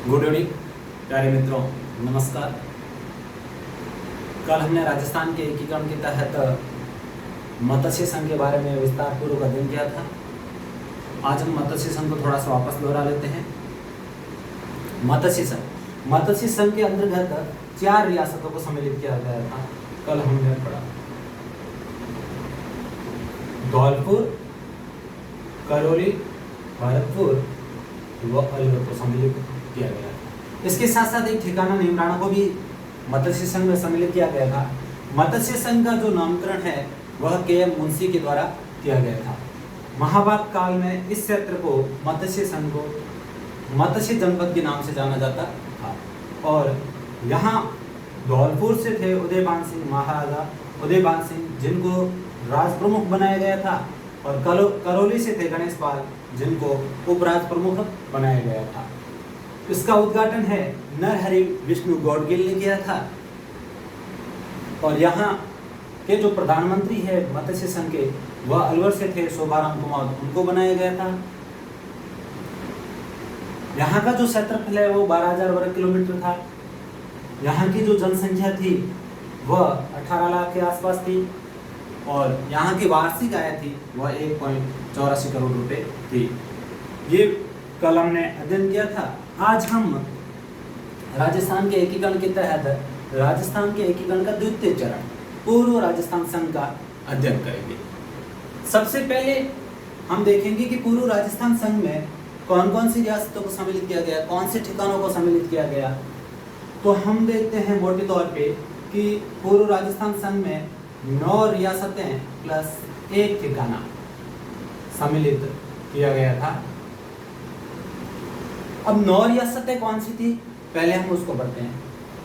Good evening प्यारे मित्रों, नमस्कार। कल हमने राजस्थान के एकीकरण के तहत मत्स्य संघ के बारे में विस्तार पूर्वक अध्ययन किया था। आज हम मत्स्य संघ को थोड़ा सा वापस दोहरा लेते हैं। मत्स्य संघ के अंतर्गत 4 रियासतों को सम्मिलित किया गया था। कल हमने पढ़ा धौलपुर, करौली, भरतपुर व अलवर को सम्मिलित किया गया था। इसके साथ साथ एक ठिकाना नीमराणा को भी मत्स्य संघ में सम्मिलित किया गया था। मत्स्य संघ का जो नामकरण है वह के.एम. मुंशी के द्वारा किया गया था। महाभारत काल में इस क्षेत्र को मत्स्य संघ को मत्स्य जनपद के नाम से जाना जाता था। और यहाँ धौलपुर से थे उदयभान सिंह, महाराजा उदयभान सिंह, जिनको राज प्रमुख बनाया गया था। और करौली से थे गणेश पाल, जिनको उपराज प्रमुख बनाया गया था। इसका उद्घाटन है नरहरि विष्णु गौडगिल ने किया था। और यहाँ के जो प्रधानमंत्री है मत्स्य संघ के, वह अलवर से थे शोभाराम कुमार, उनको बनाया गया था। यहाँ का जो क्षेत्रफल है वो 12,000 वर्ग किलोमीटर था। यहाँ की जो जनसंख्या थी वह 18 लाख के आसपास थी। और यहाँ की वार्षिक आय थी वह 1.84 करोड़ रुपए थी। ये कल हमने अध्ययन किया था। आज हम राजस्थान के एकीकरण के तहत राजस्थान के एकीकरण का द्वितीय चरण पूर्व राजस्थान संघ का अध्ययन करेंगे। सबसे पहले हम देखेंगे कि पूर्व राजस्थान संघ में कौन कौन सी रियासतों को सम्मिलित किया गया, कौन से ठिकानों को सम्मिलित किया गया। तो हम देखते हैं मोटे तौर पे कि पूर्व राजस्थान संघ में 9 रियासतें प्लस 1 ठिकाना सम्मिलित किया गया था। अब 9 रियासतें कौन सी थी, पहले हम उसको पढ़ते हैं।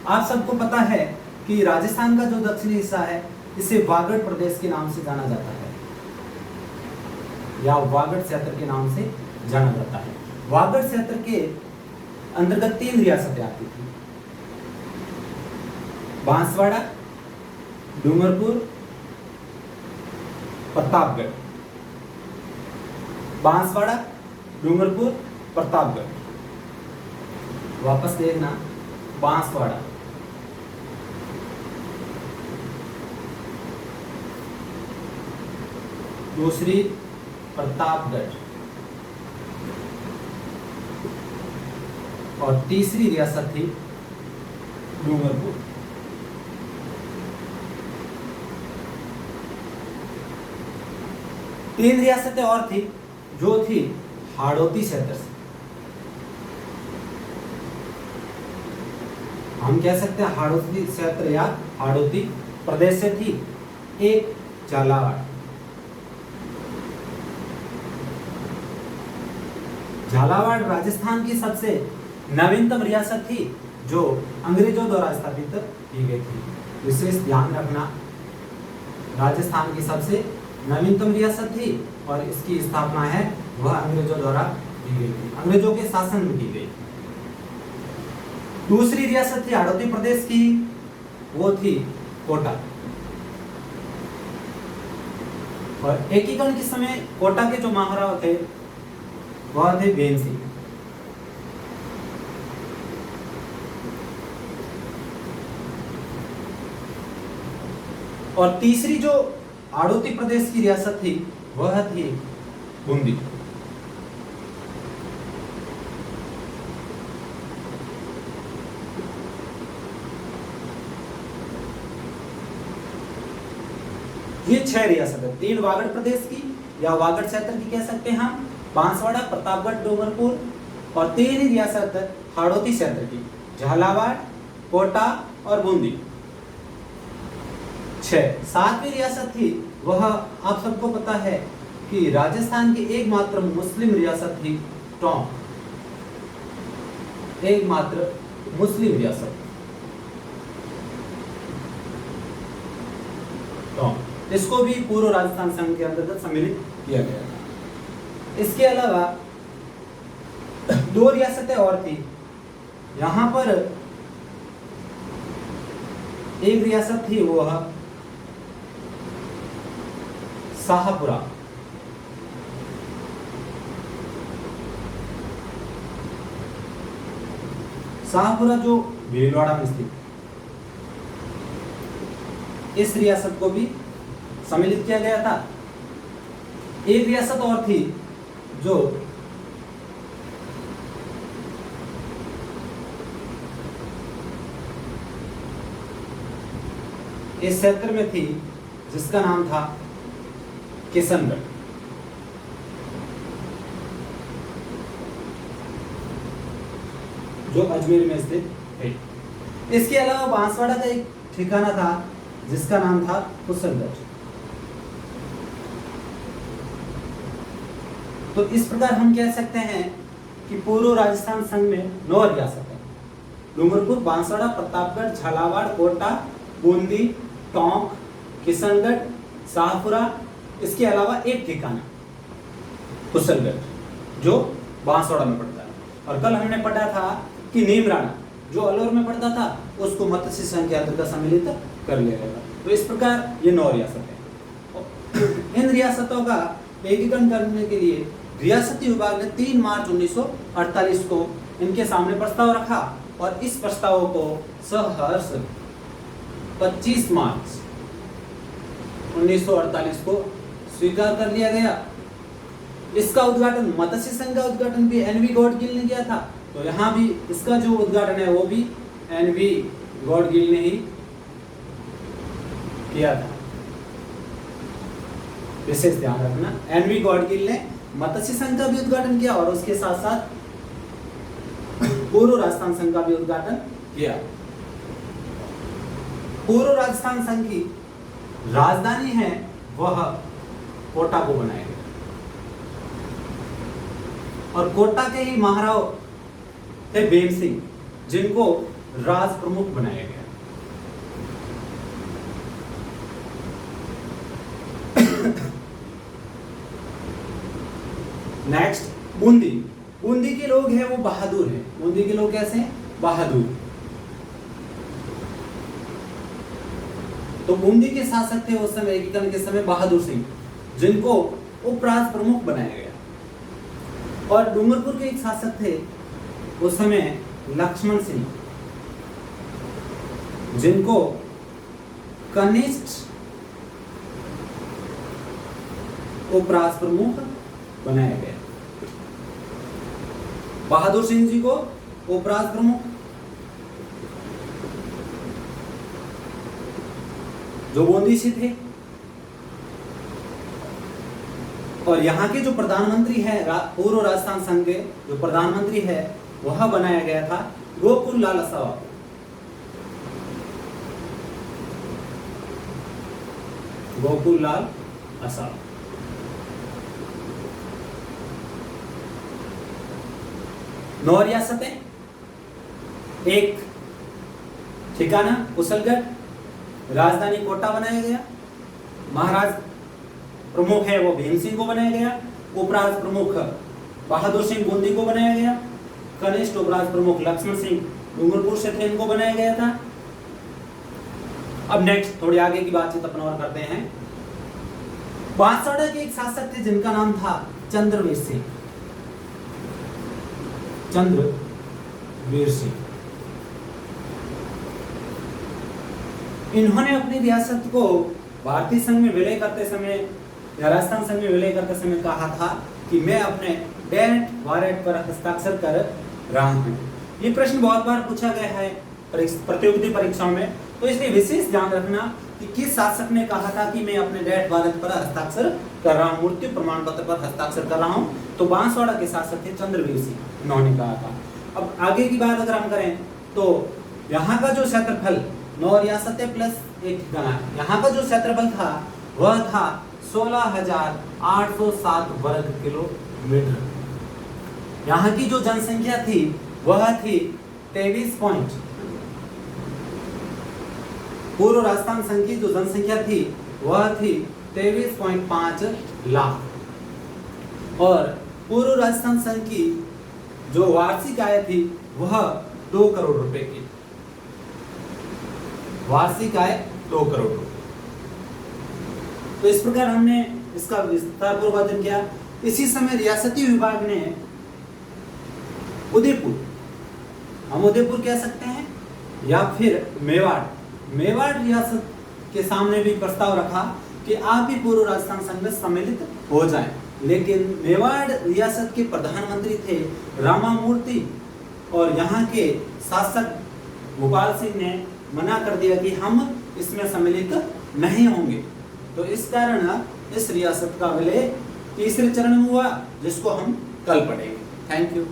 आप सबको पता है कि राजस्थान का जो दक्षिणी हिस्सा है इसे वागड़ प्रदेश के नाम से जाना जाता है, या वागड़ क्षेत्र के नाम से जाना जाता है। वागड़ क्षेत्र के अंतर्गत 3 रियासतें आती थी, बांसवाड़ा, डूंगरपुर, प्रतापगढ़। बांसवाड़ा, डूंगरपुर, प्रतापगढ़। वापस देखना, बांसवाड़ा, दूसरी प्रतापगढ़ और तीसरी रियासत थी डूंगरपुर। तीन रियासतें और थी जो थी हाड़ौती क्षेत्र से। हम कह सकते हैं हाड़ौती क्षेत्र या हाड़ौती प्रदेश से थी। एक झालावाड़, झालावाड़ राजस्थान की सबसे नवीनतम रियासत थी जो अंग्रेजों द्वारा स्थापित की गई थी। विशेष ध्यान रखना, राजस्थान की सबसे नवीनतम रियासत थी और इसकी स्थापना है वह अंग्रेजों द्वारा की गई थी, अंग्रेजों के शासन में की गई थी। दूसरी रियासत थी हाड़ौती प्रदेश की, वो थी कोटा। और एकीकरण के समय कोटा के जो महाराव थे वह थे बेन सिंह। और तीसरी जो हाड़ौती प्रदेश की रियासत थी वह थी बूंदी। ये 6 रियासतें, 3 वागड़ प्रदेश की या वागड़ क्षेत्र की कह सकते हैं हम, बांसवाड़ा, प्रतापगढ़, डूंगरपुर, और 3 रियासत हाड़ौती क्षेत्र की, झालावाड़, कोटा और बूंदी। 6। 7वीं रियासत थी वह आप सबको पता है कि राजस्थान की एकमात्र मुस्लिम रियासत थी टोंक, एकमात्र मुस्लिम रियासत टोंक। इसको भी पूर्व राजस्थान संघ के अंतर्गत सम्मिलित किया गया था। इसके अलावा 2 रियासतें और थी। यहां पर एक रियासत थी वह शाहपुरा, शाहपुरा जो भीलवाड़ा में स्थित, इस रियासत को भी सम्मिलित किया गया था। एक रियासत और थी जो इस क्षेत्र में थी, जिसका नाम था किशनगढ़। जो अजमेर में स्थित है। इसके अलावा बांसवाड़ा का एक ठिकाना था जिसका नाम था कुशलगढ़। तो इस प्रकार हम कह सकते हैं कि पूर्व राजस्थान संघ में 9 रियासत है। डूंगरपुर, बांसवाड़ा, प्रतापगढ़, झालावाड़, कोटा, बूंदी, टोंक, किशनगढ़, शाहपुरा, इसके अलावा एक ठिकाना कुशलगढ़ जो बांसवाड़ा में पड़ता है। और कल हमने पढ़ा था कि नीमराणा जो अलवर में पड़ता था उसको मत्स्य संघ के अंतर्गत सम्मिलित कर लिया गया। तो इस प्रकार ये 9 रियासत है। इन रियासतों का एकीकरण करने के लिए रियासती विभाग ने 3 मार्च 1948 को इनके सामने प्रस्ताव रखा और इस प्रस्ताव को सहर्ष 25 मार्च 1948 को स्वीकार कर लिया गया। इसका उद्घाटन, मत्स्य संघ का उद्घाटन भी एनवी गॉडगिल ने किया था। तो यहाँ भी इसका जो उद्घाटन है वो भी एनवी गॉडगिल ने ही किया था। विशेष ध्यान रखना, एनवी गॉडगिल ने मत्स्य संघ का भी उद्घाटन किया और उसके साथ साथ पूर्व राजस्थान संघ का भी उद्घाटन किया। पूर्व राजस्थान संघ की राजधानी है वह कोटा को बनाया गया और कोटा के ही महाराव थे भीम सिंह, जिनको राज प्रमुख बनाया गया। नेक्स्ट, बूंदी। बूंदी के लोग हैं वो बहादुर हैं। बूंदी के लोग कैसे हैं? बहादुर। तो बूंदी के शासक थे उस समय, एकीकरण के समय, बहादुर सिंह, जिनको उपराज प्रमुख बनाया गया। और डूंगरपुर के एक शासक थे उस समय, लक्ष्मण सिंह, जिनको कनिष्ठ उपराज प्रमुख बनाया गया। बहादुर सिंह जी को उपराज प्रमुख, जो बूंदी से थे। और यहाँ के जो प्रधानमंत्री है, पूर्व राजस्थान संघ के जो प्रधानमंत्री है वह बनाया गया था गोकुल लाल असावा को। गोकुल लाल असावा। नौ रियासतें, एक ठिकाना कुशलगढ़, राजधानी कोटा बनाया गया, महाराज प्रमुख है वो भीम सिंह को बनाया गया, उपराज प्रमुख बहादुर सिंह बूंदी को बनाया गया, कनिष्ठ उपराज प्रमुख लक्ष्मण सिंह डूंगरपुर से थे, इनको बनाया गया था। अब नेक्स्ट थोड़ी आगे की बातचीत अपन और करते हैं। बांसवाड़ा के एक शासक थे जिनका नाम था चंद्रवीर सिंह। चंद्रवीर सिंह, इन्होंने अपनी रियासत को भारतीय संघ में विलय करते समय या राजस्थान संघ में विलय करते समय कहा था कि मैं अपने डेट वारेट पर हस्ताक्षर कर रहा हूं। ये प्रश्न बहुत बार पूछा गया है प्रतियोगिता परीक्षाओं में, तो इसलिए विशेष ध्यान रखना कि किस शासक ने कहा था कि मैं अपने डेट वारेट पर हस्ताक्षर कर रहा हूं, मृत्यु प्रमाण पत्र पर हस्ताक्षर कर रहा हूं। तो बांसवाड़ा के शासक थे चंद्रवीर सिंह, इन्होंने कहा था। अब आगे की बात अगर हम करें तो यहाँ का जो क्षेत्रफल, 9 रियासतें प्लस एक ठिकाना, यहाँ का जो क्षेत्रफल था वह था 16,807 वर्ग किलोमीटर। यहाँ की जो जनसंख्या थी वह थी 23 पूर्व राजस्थान संघ की जो जनसंख्या थी वह थी 23.5 लाख और पूर्व राजस्थान संघ की जो वार्षिक आय थी वह 2 करोड़ रुपए की। वार्षिक आय 2 करोड़ रुपए। तो इस प्रकार हमने इसका विस्तारपूर्वक अध्ययन किया। इसी समय रियासती विभाग ने उदयपुर, हम उदयपुर कह सकते हैं, या फिर मेवाड़। मेवाड़ रियासत के सामने भी प्रस्ताव रखा कि आप ही पूर्व राजस्थान संघ में सम्मिलित हो जाएं, लेकिन मेवाड़ रियासत के प्रधानमंत्री थे रामामूर्ति और यहाँ के शासक गोपाल सिंह ने मना कर दिया कि हम इसमें सम्मिलित नहीं होंगे। तो इस कारण इस रियासत का विलय तीसरे चरण में हुआ, जिसको हम कल पढ़ेंगे। Thank you.